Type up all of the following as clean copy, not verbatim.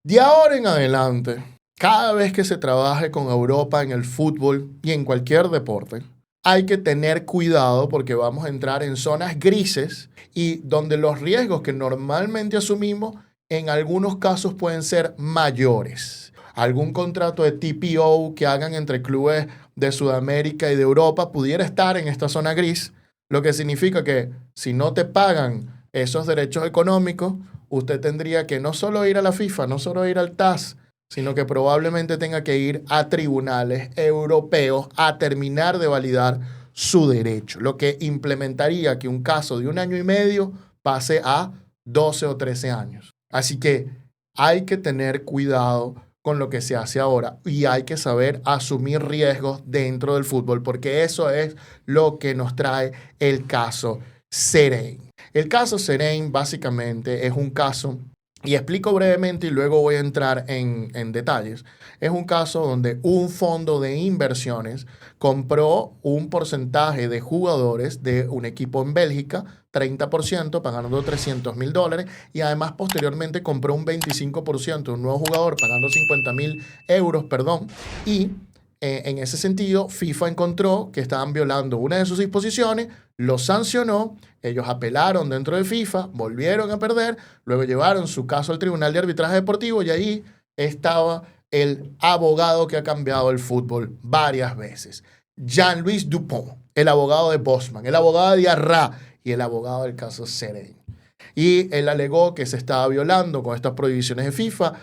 De ahora en adelante, cada vez que se trabaje con Europa en el fútbol y en cualquier deporte, hay que tener cuidado porque vamos a entrar en zonas grises y donde los riesgos que normalmente asumimos en algunos casos pueden ser mayores. Algún contrato de TPO que hagan entre clubes de Sudamérica y de Europa pudiera estar en esta zona gris, lo que significa que si no te pagan esos derechos económicos, usted tendría que no solo ir a la FIFA, no solo ir al TAS, sino que probablemente tenga que ir a tribunales europeos a terminar de validar su derecho, lo que implementaría que un caso de 1 año y medio pase a 12 o 13 años. Así que hay que tener cuidado con lo que se hace ahora y hay que saber asumir riesgos dentro del fútbol, porque eso es lo que nos trae el caso Serene. El caso Serene básicamente es un caso, y explico brevemente y luego voy a entrar en detalles. Es un caso donde un fondo de inversiones compró un porcentaje de jugadores de un equipo en Bélgica, 30%, pagando $300,000, y además posteriormente compró un 25% de un nuevo jugador, pagando 50,000 euros, perdón, y en ese sentido, FIFA encontró que estaban violando una de sus disposiciones, los sancionó, ellos apelaron dentro de FIFA, volvieron a perder, luego llevaron su caso al Tribunal de Arbitraje Deportivo y ahí estaba el abogado que ha cambiado el fútbol varias veces. Jean-Louis Dupont, el abogado de Bosman, el abogado de Diarra y el abogado del caso Serene. Y él alegó que se estaba violando con estas prohibiciones de FIFA,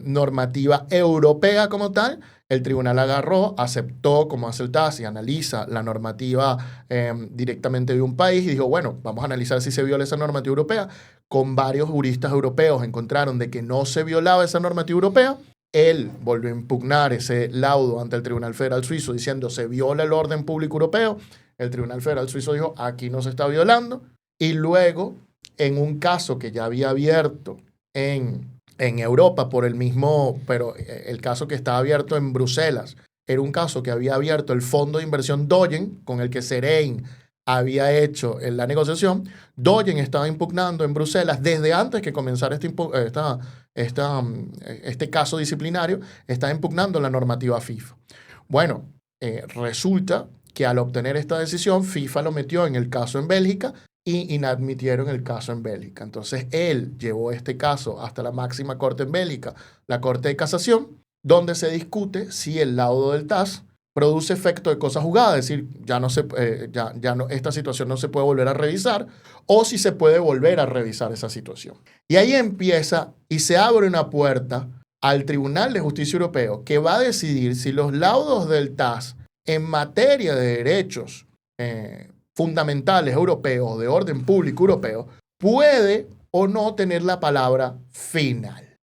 normativa europea como tal. El tribunal agarró, aceptó como hace el TAS y analiza la normativa directamente de un país y dijo, bueno, vamos a analizar si se viola esa normativa europea. Con varios juristas europeos encontraron de que no se violaba esa normativa europea. Él volvió a impugnar ese laudo ante el Tribunal Federal Suizo diciendo se viola el orden público europeo. El Tribunal Federal Suizo dijo aquí no se está violando. Y luego, en un caso que ya había abierto en Europa por el mismo, pero el caso que estaba abierto en Bruselas, era un caso que había abierto el fondo de inversión Doyen, con el que Serene había hecho en la negociación. Doyen estaba impugnando en Bruselas desde antes que comenzara este caso disciplinario, estaba impugnando la normativa FIFA. Bueno, resulta que al obtener esta decisión, FIFA lo metió en el caso en Bélgica y inadmitieron el caso en Bélgica. Entonces él llevó este caso hasta la máxima corte en Bélgica, la Corte de Casación, donde se discute si el laudo del TAS produce efecto de cosa juzgada, es decir, esta situación no se puede volver a revisar, o si se puede volver a revisar esa situación. Y ahí empieza y se abre una puerta al Tribunal de Justicia Europeo que va a decidir si los laudos del TAS en materia de derechos fundamentales europeos, de orden público europeo, puede o no tener la palabra final.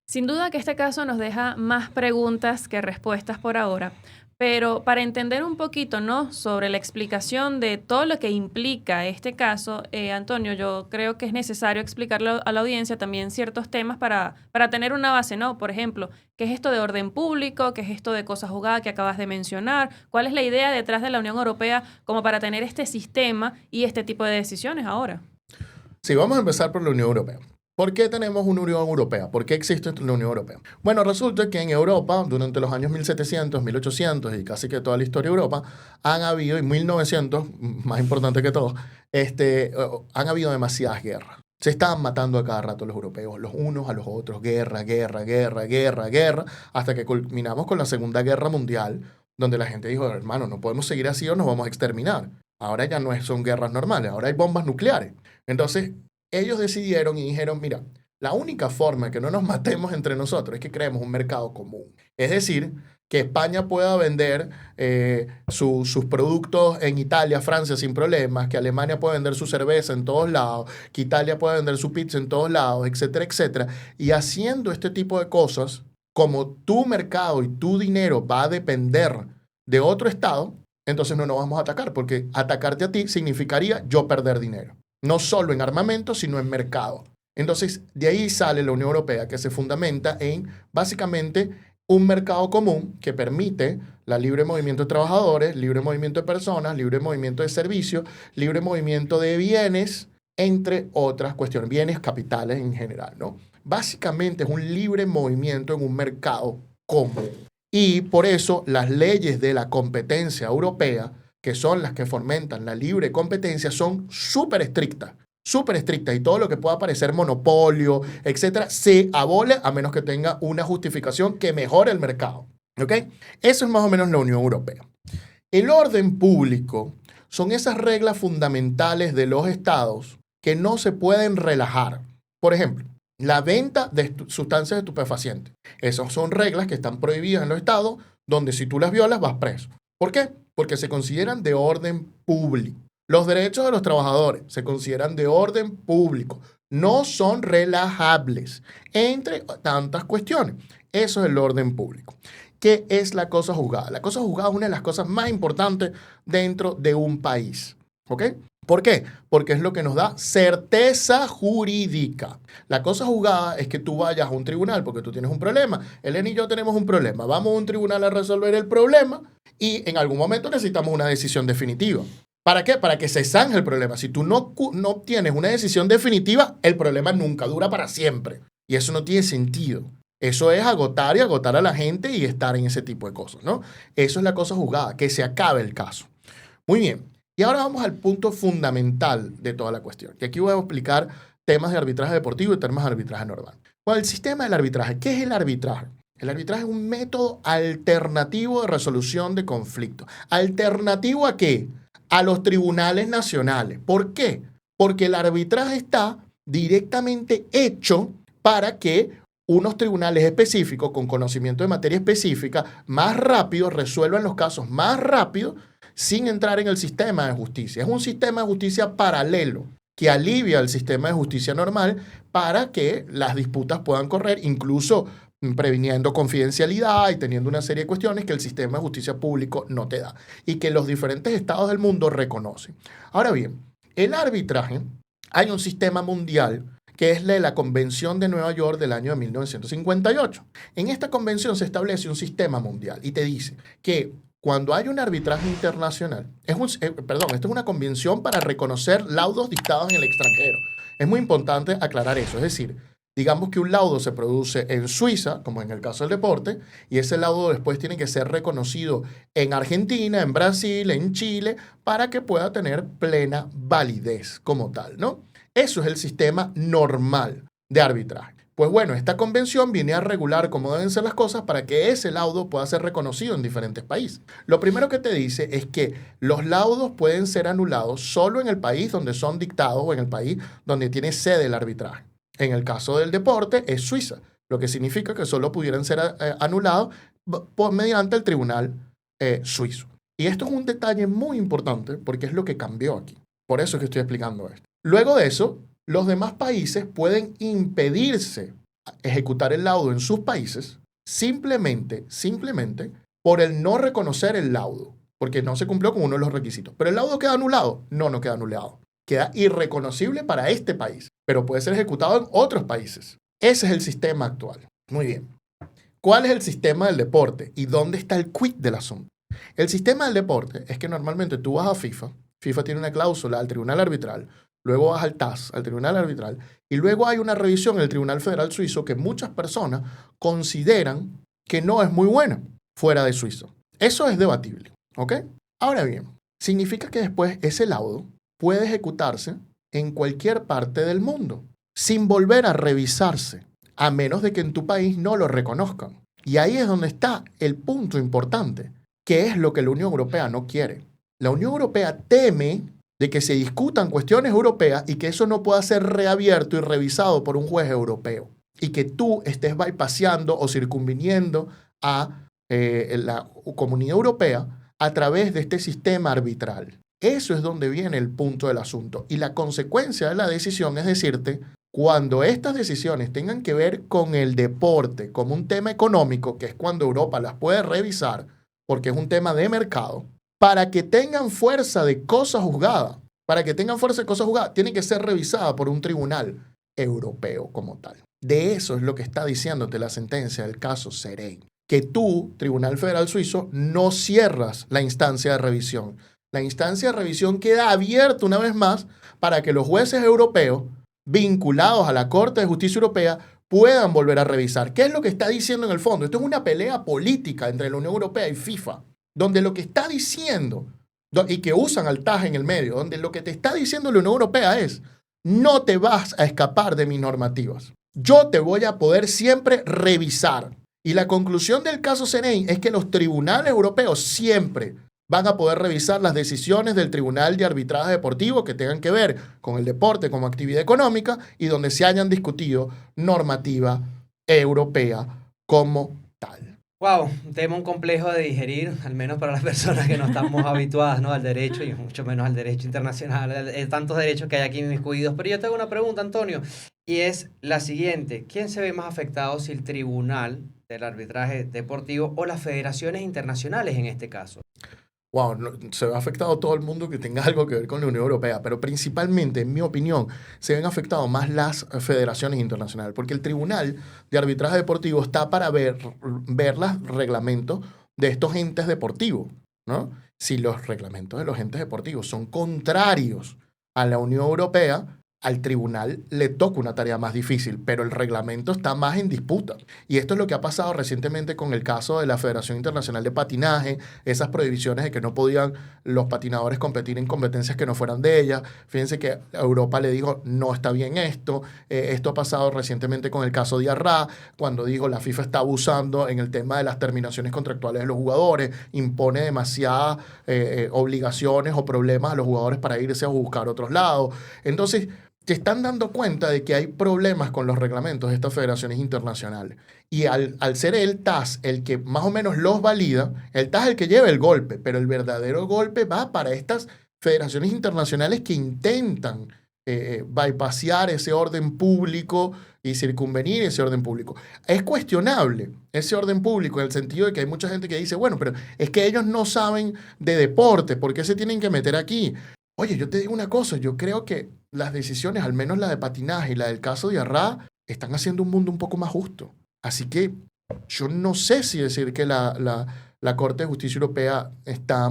Sin duda que este caso nos deja más preguntas que respuestas por ahora, pero para entender un poquito, ¿no?, sobre la explicación de todo lo que implica este caso, Antonio, yo creo que es necesario explicarle a la audiencia también ciertos temas para tener una base, ¿no? Por ejemplo, ¿qué es esto de orden público? ¿Qué es esto de cosa juzgada que acabas de mencionar? ¿Cuál es la idea detrás de la Unión Europea como para tener este sistema y este tipo de decisiones ahora? Sí, vamos a empezar por la Unión Europea. ¿Por qué tenemos una Unión Europea? ¿Por qué existe la Unión Europea? Bueno, resulta que en Europa, durante los años 1700, 1800 y casi que toda la historia de Europa, han habido, y 1900, más importante que todo, han habido demasiadas guerras. Se estaban matando a cada rato los europeos, los unos a los otros, guerra, guerra, guerra, guerra, guerra, hasta que culminamos con la Segunda Guerra Mundial, donde la gente dijo, hermano, no podemos seguir así o nos vamos a exterminar. Ahora ya no son guerras normales, ahora hay bombas nucleares. Entonces, ellos decidieron y dijeron, mira, la única forma de que no nos matemos entre nosotros es que creemos un mercado común. Es decir, que España pueda vender sus productos en Italia, Francia sin problemas, que Alemania pueda vender su cerveza en todos lados, que Italia pueda vender su pizza en todos lados, etcétera, etcétera. Y haciendo este tipo de cosas, como tu mercado y tu dinero va a depender de otro estado, entonces no nos vamos a atacar, porque atacarte a ti significaría yo perder dinero. No solo en armamento, sino en mercado. Entonces, de ahí sale la Unión Europea, que se fundamenta en, básicamente, un mercado común que permite la libre movimiento de trabajadores, libre movimiento de personas, libre movimiento de servicios, libre movimiento de bienes, entre otras cuestiones, bienes capitales en general, ¿no? básicamente es un libre movimiento en un mercado común. Y por eso las leyes de la competencia europea, que son las que fomentan la libre competencia, son súper estrictas, y todo lo que pueda parecer monopolio, etcétera, se abole a menos que tenga una justificación que mejore el mercado. ¿Ok? Eso es más o menos la Unión Europea. El orden público son esas reglas fundamentales de los estados que no se pueden relajar. Por ejemplo, la venta de sustancias estupefacientes. Esas son reglas que están prohibidas en los estados donde si tú las violas vas preso. ¿Por qué? Porque se consideran de orden público. Los derechos de los trabajadores se consideran de orden público. No son relajables, entre tantas cuestiones. Eso es el orden público. ¿Qué es la cosa juzgada? La cosa juzgada es una de las cosas más importantes dentro de un país. ¿Ok? ¿Por qué? Porque es lo que nos da certeza jurídica. La cosa juzgada es que tú vayas a un tribunal porque tú tienes un problema. Elena y yo tenemos un problema. Vamos a un tribunal a resolver el problema y en algún momento necesitamos una decisión definitiva. ¿Para qué? Para que se zanje el problema. Si tú no obtienes una decisión definitiva, el problema nunca dura para siempre. Y eso no tiene sentido. Eso es agotar a la gente y estar en ese tipo de cosas, ¿no? Eso es la cosa juzgada, que se acabe el caso. Muy bien. Y ahora vamos al punto fundamental de toda la cuestión. Y aquí voy a explicar temas de arbitraje deportivo y temas de arbitraje normal. Bueno, el sistema del arbitraje. ¿Qué es el arbitraje? El arbitraje es un método alternativo de resolución de conflictos. ¿Alternativo a qué? A los tribunales nacionales. ¿Por qué? Porque el arbitraje está directamente hecho para que unos tribunales específicos con conocimiento de materia específica más rápido resuelvan los casos más rápido sin entrar en el sistema de justicia. Es un sistema de justicia paralelo que alivia el sistema de justicia normal para que las disputas puedan correr, incluso previniendo confidencialidad y teniendo una serie de cuestiones que el sistema de justicia público no te da y que los diferentes estados del mundo reconocen. Ahora bien, el arbitraje, hay un sistema mundial que es la Convención de Nueva York del año de 1958. En esta convención se establece un sistema mundial y te dice que cuando hay un arbitraje internacional, esto es una convención para reconocer laudos dictados en el extranjero. Es muy importante aclarar eso, es decir, digamos que un laudo se produce en Suiza, como en el caso del deporte, y ese laudo después tiene que ser reconocido en Argentina, en Brasil, en Chile, para que pueda tener plena validez como tal, ¿no? Eso es el sistema normal de arbitraje. Pues bueno, esta convención viene a regular cómo deben ser las cosas para que ese laudo pueda ser reconocido en diferentes países. Lo primero que te dice es que los laudos pueden ser anulados solo en el país donde son dictados o en el país donde tiene sede el arbitraje. En el caso del deporte es Suiza, lo que significa que solo pudieran ser anulados mediante el tribunal suizo. Y esto es un detalle muy importante porque es lo que cambió aquí. Por eso es que estoy explicando esto. Luego de eso, los demás países pueden impedirse ejecutar el laudo en sus países simplemente por el no reconocer el laudo, porque no se cumplió con uno de los requisitos. ¿Pero el laudo queda anulado? No queda anulado. Queda irreconocible para este país, pero puede ser ejecutado en otros países. Ese es el sistema actual. Muy bien. ¿Cuál es el sistema del deporte y dónde está el quid del asunto? El sistema del deporte es que normalmente tú vas a FIFA tiene una cláusula al tribunal arbitral, luego vas al TAS, al tribunal arbitral, y luego hay una revisión en el Tribunal Federal Suizo que muchas personas consideran que no es muy buena fuera de Suiza. Eso es debatible, ¿ok? Ahora bien, significa que después ese laudo puede ejecutarse en cualquier parte del mundo, sin volver a revisarse, a menos de que en tu país no lo reconozcan. Y ahí es donde está el punto importante, que es lo que la Unión Europea no quiere. La Unión Europea teme de que se discutan cuestiones europeas y que eso no pueda ser reabierto y revisado por un juez europeo. Y que tú estés bypaseando o circunviniendo a la Comunidad Europea a través de este sistema arbitral. Eso es donde viene el punto del asunto. Y la consecuencia de la decisión es decirte, cuando estas decisiones tengan que ver con el deporte, como un tema económico, que es cuando Europa las puede revisar, porque es un tema de mercado, para que tengan fuerza de cosa juzgada, tiene que ser revisada por un tribunal europeo como tal. De eso es lo que está diciéndote la sentencia del caso Serein. Que tú, Tribunal Federal Suizo, no cierras la instancia de revisión. La instancia de revisión queda abierta una vez más para que los jueces europeos, vinculados a la Corte de Justicia Europea, puedan volver a revisar. ¿Qué es lo que está diciendo en el fondo? Esto es una pelea política entre la Unión Europea y FIFA, donde lo que está diciendo, y que usan al TAS en el medio, donde lo que te está diciendo la Unión Europea es, no te vas a escapar de mis normativas. Yo te voy a poder siempre revisar. Y la conclusión del caso CNI es que los tribunales europeos siempre van a poder revisar las decisiones del Tribunal de Arbitraje Deportivo que tengan que ver con el deporte como actividad económica y donde se hayan discutido normativa europea como tal. Wow, un tema complejo de digerir, al menos para las personas que no estamos habituadas, ¿no?, al derecho y mucho menos al derecho internacional, tantos derechos que hay aquí inmiscuidos. Pero yo tengo una pregunta, Antonio, y es la siguiente. ¿Quién se ve más afectado, si el Tribunal del Arbitraje Deportivo o las federaciones internacionales en este caso? Wow, se ve afectado todo el mundo que tenga algo que ver con la Unión Europea, pero principalmente, en mi opinión, se ven afectados más las federaciones internacionales, porque el Tribunal de Arbitraje Deportivo está para ver los reglamentos de estos entes deportivos, ¿no? Si los reglamentos de los entes deportivos son contrarios a la Unión Europea, al tribunal le toca una tarea más difícil, pero el reglamento está más en disputa. Y esto es lo que ha pasado recientemente con el caso de la Federación Internacional de Patinaje, esas prohibiciones de que no podían los patinadores competir en competencias que no fueran de ellas. Fíjense que Europa le dijo, no está bien esto. Esto ha pasado recientemente con el caso de Arra, cuando dijo la FIFA está abusando en el tema de las terminaciones contractuales de los jugadores, impone demasiadas obligaciones o problemas a los jugadores para irse a buscar otros lados. Entonces, se están dando cuenta de que hay problemas con los reglamentos de estas federaciones internacionales. Y al ser el TAS el que más o menos los valida, el TAS es el que lleva el golpe, pero el verdadero golpe va para estas federaciones internacionales que intentan bypassear ese orden público y circunvenir ese orden público. Es cuestionable ese orden público en el sentido de que hay mucha gente que dice, bueno, pero es que ellos no saben de deporte, ¿por qué se tienen que meter aquí? Oye, yo te digo una cosa, yo creo que las decisiones, al menos la de patinaje y la del caso de Arra, están haciendo un mundo un poco más justo. Así que yo no sé si decir que la Corte de Justicia Europea está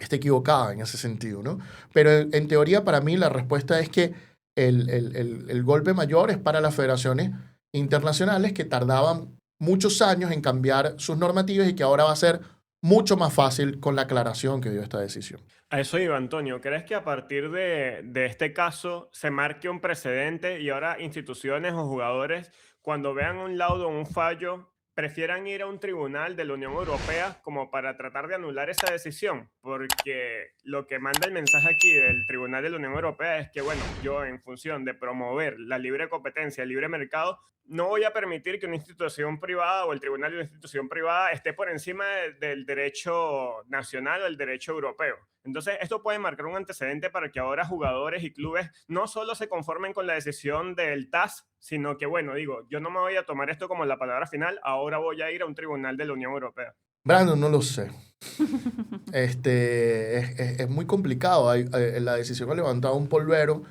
equivocada en ese sentido, ¿no? Pero en teoría, para mí, la respuesta es que el golpe mayor es para las federaciones internacionales que tardaban muchos años en cambiar sus normativas y que ahora va a ser mucho más fácil con la aclaración que dio esta decisión. A eso iba, Antonio. ¿Crees que a partir de este caso se marque un precedente y ahora instituciones o jugadores, cuando vean un laudo o un fallo, prefieran ir a un tribunal de la Unión Europea como para tratar de anular esa decisión? Porque lo que manda el mensaje aquí del Tribunal de la Unión Europea es que, bueno, yo en función de promover la libre competencia, el libre mercado, no voy a permitir que una institución privada o el tribunal de una institución privada esté por encima del derecho nacional o el derecho europeo. Entonces, esto puede marcar un antecedente para que ahora jugadores y clubes no solo se conformen con la decisión del TAS, sino que, bueno, digo, yo no me voy a tomar esto como la palabra final, ahora voy a ir a un tribunal de la Unión Europea. Brandon, no lo sé. Es muy complicado. La decisión ha levantado un polvero.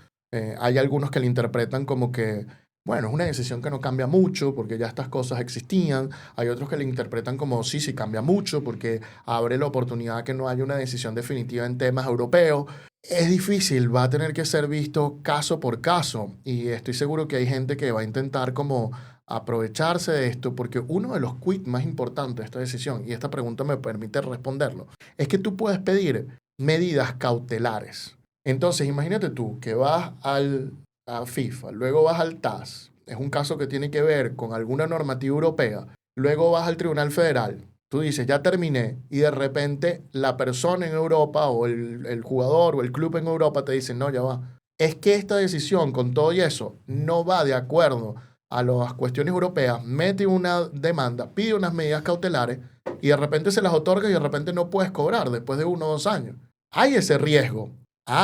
Hay algunos que la interpretan como que, bueno, es una decisión que no cambia mucho porque ya estas cosas existían. Hay otros que la interpretan como sí cambia mucho porque abre la oportunidad que no haya una decisión definitiva en temas europeos. Es difícil, va a tener que ser visto caso por caso y estoy seguro que hay gente que va a intentar como aprovecharse de esto porque uno de los quid más importantes de esta decisión, y esta pregunta me permite responderlo, es que tú puedes pedir medidas cautelares. Entonces, imagínate tú que vas a FIFA, luego vas al TAS, es un caso que tiene que ver con alguna normativa europea, luego vas al Tribunal Federal, tú dices, ya terminé, y de repente la persona en Europa o el jugador o el club en Europa te dice, no, ya va. Es que esta decisión con todo y eso no va de acuerdo a las cuestiones europeas, mete una demanda, pide unas medidas cautelares y de repente se las otorga y de repente no puedes cobrar después de 1 o 2 años. Hay ese riesgo.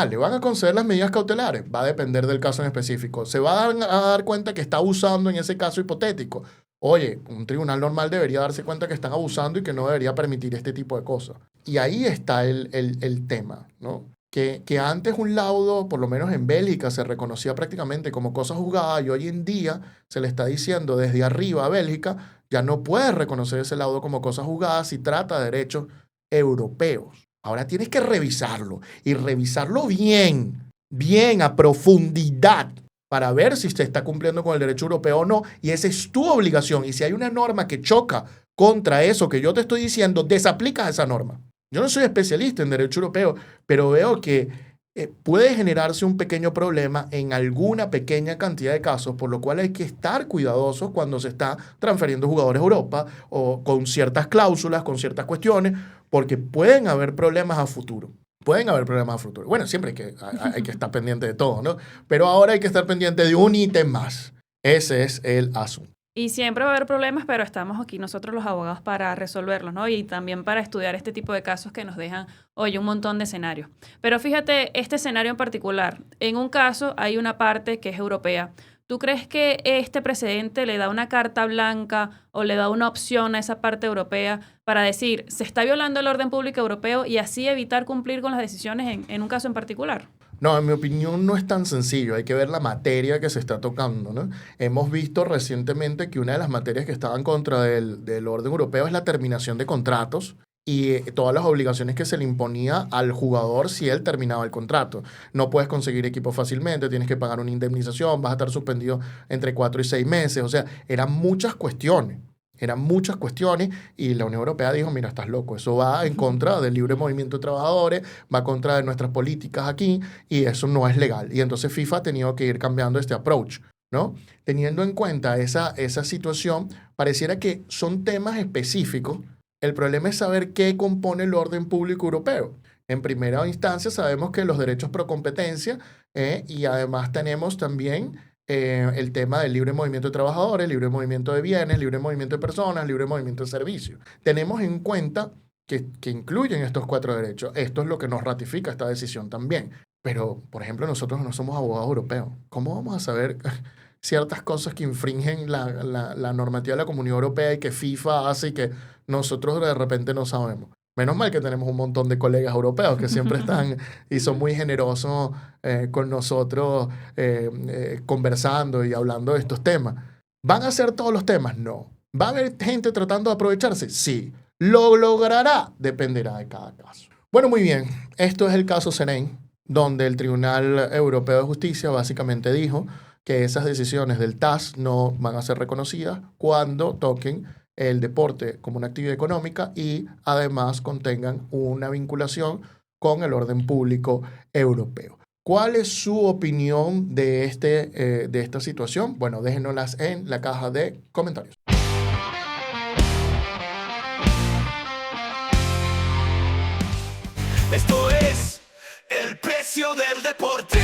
¿Le van a conceder las medidas cautelares? Va a depender del caso en específico. ¿Se va a dar cuenta que está abusando en ese caso hipotético? Oye, un tribunal normal debería darse cuenta que están abusando y que no debería permitir este tipo de cosas. Y ahí está el tema, ¿no? Que antes un laudo, por lo menos en Bélgica, se reconocía prácticamente como cosa juzgada y hoy en día se le está diciendo desde arriba a Bélgica, ya no puedes reconocer ese laudo como cosa juzgada si trata de derechos europeos. Ahora tienes que revisarlo y revisarlo bien, a profundidad, para ver si se está cumpliendo con el derecho europeo o no, y esa es tu obligación. Y si hay una norma que choca contra eso que yo te estoy diciendo, desaplicas esa norma. Yo no soy especialista en derecho europeo, pero veo que puede generarse un pequeño problema en alguna pequeña cantidad de casos, por lo cual hay que estar cuidadosos cuando se está transfiriendo jugadores a Europa o con ciertas cláusulas, con ciertas cuestiones, porque pueden haber problemas a futuro. Pueden haber problemas a futuro. Bueno, siempre hay que estar pendiente de todo, ¿no? Pero ahora hay que estar pendiente de un ítem más. Ese es el asunto. Y siempre va a haber problemas, pero estamos aquí nosotros los abogados para resolverlos, ¿no? Y también para estudiar este tipo de casos que nos dejan, oye, un montón de escenarios. Pero fíjate, este escenario en particular, en un caso hay una parte que es europea. ¿Tú crees que este precedente le da una carta blanca o le da una opción a esa parte europea para decir, se está violando el orden público europeo y así evitar cumplir con las decisiones en un caso en particular? No, en mi opinión no es tan sencillo. Hay que ver la materia que se está tocando, ¿no? Hemos visto recientemente que una de las materias que estaban contra del orden europeo es la terminación de contratos y todas las obligaciones que se le imponía al jugador si él terminaba el contrato. No puedes conseguir equipo fácilmente, tienes que pagar una indemnización, vas a estar suspendido entre 4 y 6 meses. O sea, eran muchas cuestiones. Eran muchas cuestiones y la Unión Europea dijo, mira, estás loco, eso va en contra del libre movimiento de trabajadores, va en contra de nuestras políticas aquí y eso no es legal. Y entonces FIFA ha tenido que ir cambiando este approach, ¿no? Teniendo en cuenta esa situación, pareciera que son temas específicos. El problema es saber qué compone el orden público europeo. En primera instancia sabemos que los derechos pro competencia y además tenemos también el tema del libre movimiento de trabajadores, libre movimiento de bienes, libre movimiento de personas, libre movimiento de servicios. Tenemos en cuenta que incluyen estos 4 derechos. Esto es lo que nos ratifica esta decisión también. Pero, por ejemplo, nosotros no somos abogados europeos. ¿Cómo vamos a saber ciertas cosas que infringen la normativa de la Comunidad Europea y que FIFA hace y que nosotros de repente no sabemos? Menos mal que tenemos un montón de colegas europeos que siempre están y son muy generosos con nosotros conversando y hablando de estos temas. ¿Van a ser todos los temas? No. ¿Va a haber gente tratando de aprovecharse? Sí. ¿Lo logrará? Dependerá de cada caso. Bueno, muy bien. Esto es el caso Serén, donde el Tribunal Europeo de Justicia básicamente dijo que esas decisiones del TAS no van a ser reconocidas cuando toquen el deporte como una actividad económica y además contengan una vinculación con el orden público europeo. ¿Cuál es su opinión de esta situación? Bueno, déjenoslas en la caja de comentarios. Esto es el precio del deporte.